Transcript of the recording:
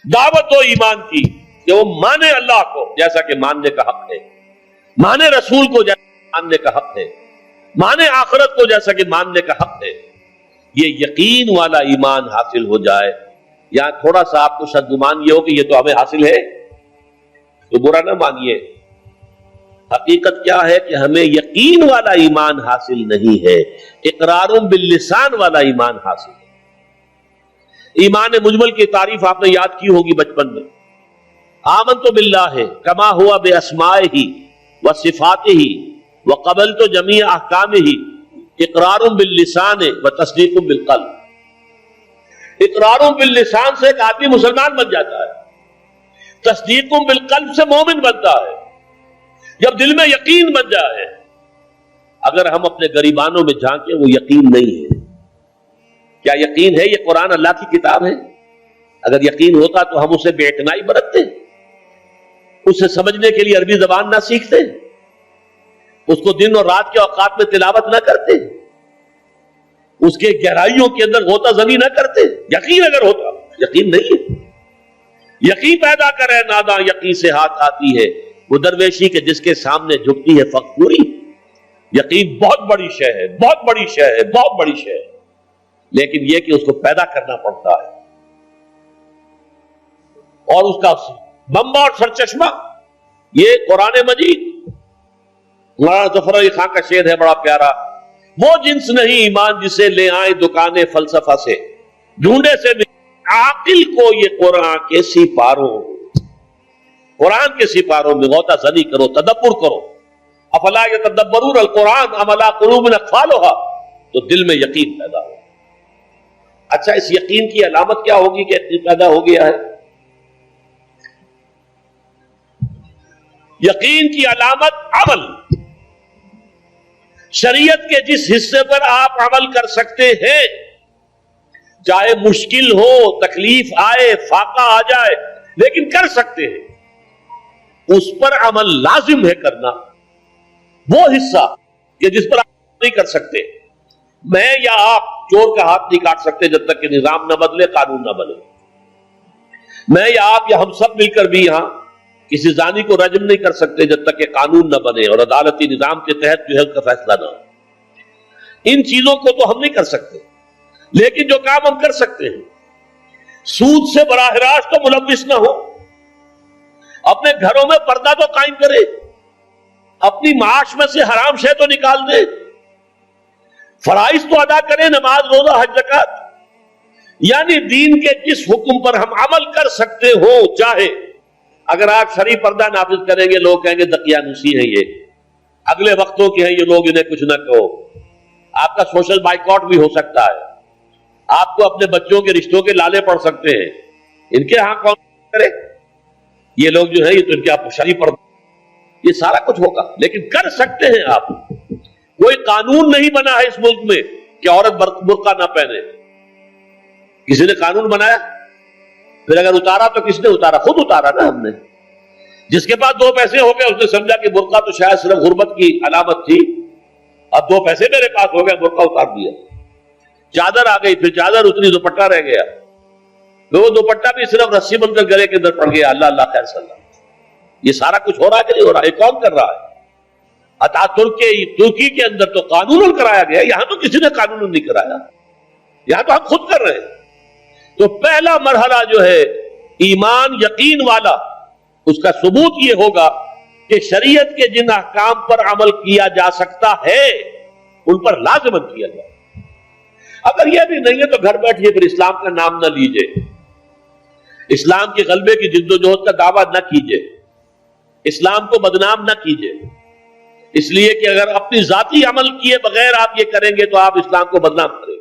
دعوت ہو ایمان کی کہ وہ مانے اللہ کو جیسا کہ ماننے کا حق ہے، مانے رسول کو جیسا ماننے کا حق ہے، مانے آخرت کو جیسا کہ ماننے کا حق ہے. یہ یقین والا ایمان حاصل ہو جائے. یا تھوڑا سا آپ کو شک گمان یہ ہو کہ یہ تو ہمیں حاصل ہے تو برا نہ مانیے. حقیقت کیا ہے کہ ہمیں یقین والا ایمان حاصل نہیں ہے، اقرار باللسان والا ایمان حاصل ہے. ایمان مجمل کی تعریف آپ نے یاد کی ہوگی بچپن میں. آمنت باللہ کما ہوا باسمائہ وصفاتہ وقبلت جمیع احکامہ اقرار باللسان وتصدیق بالقلب. اقرار باللسان سے ایک آدمی مسلمان بن جاتا ہے، تصدیق بالقلب سے مومن بنتا ہے. جب دل میں یقین بن جائے، اگر ہم اپنے گریبانوں میں جھانکیں وہ یقین نہیں ہے. کیا یقین ہے یہ قرآن اللہ کی کتاب ہے؟ اگر یقین ہوتا تو ہم اسے بے اعتنائی برتتے، اسے سمجھنے کے لیے عربی زبان نہ سیکھتے، اس کو دن اور رات کے اوقات میں تلاوت نہ کرتے، اس کے گہرائیوں کے اندر غوطہ زنی نہ کرتے. یقین اگر ہوتا، یقین نہیں ہے. یقین پیدا کرے ناداں یقین سے ہاتھ آتی ہے، وہ درویشی کے جس کے سامنے جھکتی ہے فقوری. یقین بہت بڑی شے ہے، بہت بڑی شے ہے، بہت بڑی شے ہے، لیکن یہ کہ اس کو پیدا کرنا پڑتا ہے. اور اس کا بمبا اور سرچشمہ یہ قرآن مجید. مولانا ظفر علی خان کا شعر ہے بڑا پیارا. وہ جنس نہیں ایمان جسے لے آئے دکانیں فلسفہ سے، ڈھونڈے سے عاقل کو یہ قرآن کے سپاروں. قرآن کے سپاروں میں غوطہ زنی کرو، تدبر کرو. افلا یتدبرون القرآن ام علی قلوب اقفالھا، تو دل میں یقین پیدا ہو. اچھا، اس یقین کی علامت کیا ہوگی کہ یقین پیدا ہو گیا ہے؟ یقین کی علامت عمل. شریعت کے جس حصے پر آپ عمل کر سکتے ہیں، چاہے مشکل ہو، تکلیف آئے، فاقہ آ جائے، لیکن کر سکتے ہیں، اس پر عمل لازم ہے کرنا. وہ حصہ کہ جس پر آپ نہیں کر سکتے، میں یا آپ چور کا ہاتھ نہیں کاٹ سکتے جب تک کہ نظام نہ بدلے، قانون نہ بدلے. میں یا آپ یا ہم سب مل کر بھی یہاں کسی زانی کو رجم نہیں کر سکتے جب تک کہ قانون نہ بنے اور عدالتی نظام کے تحت جو ہے اس کا فیصلہ نہ ہو. ان چیزوں کو تو ہم نہیں کر سکتے، لیکن جو کام ہم کر سکتے ہیں، سود سے براہ راست تو ملوث نہ ہو، اپنے گھروں میں پردہ تو قائم کرے، اپنی معاش میں سے حرام شے تو نکال دے، فرائض تو ادا کرے، نماز، روزہ، حج، زکات. یعنی دین کے جس حکم پر ہم عمل کر سکتے ہو، چاہے اگر آپ شرعی پردہ نافذ کریں گے لوگ کہیں گے دقیانوسی ہیں، یہ اگلے وقتوں کے ہیں، یہ لوگ انہیں کچھ نہ کہو. آپ کا سوشل بائیکاٹ بھی ہو سکتا ہے، آپ کو اپنے بچوں کے رشتوں کے لالے پڑ سکتے ہیں. ان کے ہاں کون کرے؟ یہ لوگ جو ہے یہ تو ان کے آپ شرعی پردہ، یہ سارا کچھ ہوگا، لیکن کر سکتے ہیں آپ. کوئی قانون نہیں بنا ہے اس ملک میں کہ عورت برقع نہ پہنے. کسی نے قانون بنایا؟ پھر اگر اتارا تو کس نے اتارا؟ خود اتارا نا ہم نے. جس کے پاس 2 پیسے ہو گئے اس نے سمجھا کہ برقع تو شاید صرف غربت کی علامت تھی، اب 2 پیسے میرے پاس ہو گئے، برقع اتار دیا. چادر آ گئی، پھر چادر اتنی، دوپٹہ رہ گیا، پھر وہ دوپٹہ بھی صرف رسی بن کر گلے کے اندر پڑ گیا. اللہ اللہ خیر صلی اللہ. یہ سارا کچھ ہو رہا ہے کہ نہیں ہو رہا؟ یہ کون کر رہا ہے؟ ترکی کے اندر تو قانون کرایا گیا، یہاں تو کسی نے قانون نہیں کرایا، یہاں تو ہم خود کر رہے ہیں. تو پہلا مرحلہ جو ہے ایمان یقین والا، اس کا ثبوت یہ ہوگا کہ شریعت کے جن احکام پر عمل کیا جا سکتا ہے ان پر لازماً کیا جائے. اگر یہ بھی نہیں ہے تو گھر بیٹھیے، پھر اسلام کا نام نہ لیجئے، اسلام کے غلبے کی جد و جہد کا دعویٰ نہ کیجئے، اسلام کو بدنام نہ کیجئے. اس لیے کہ اگر اپنی ذاتی عمل کیے بغیر آپ یہ کریں گے تو آپ اسلام کو بدنام کریں.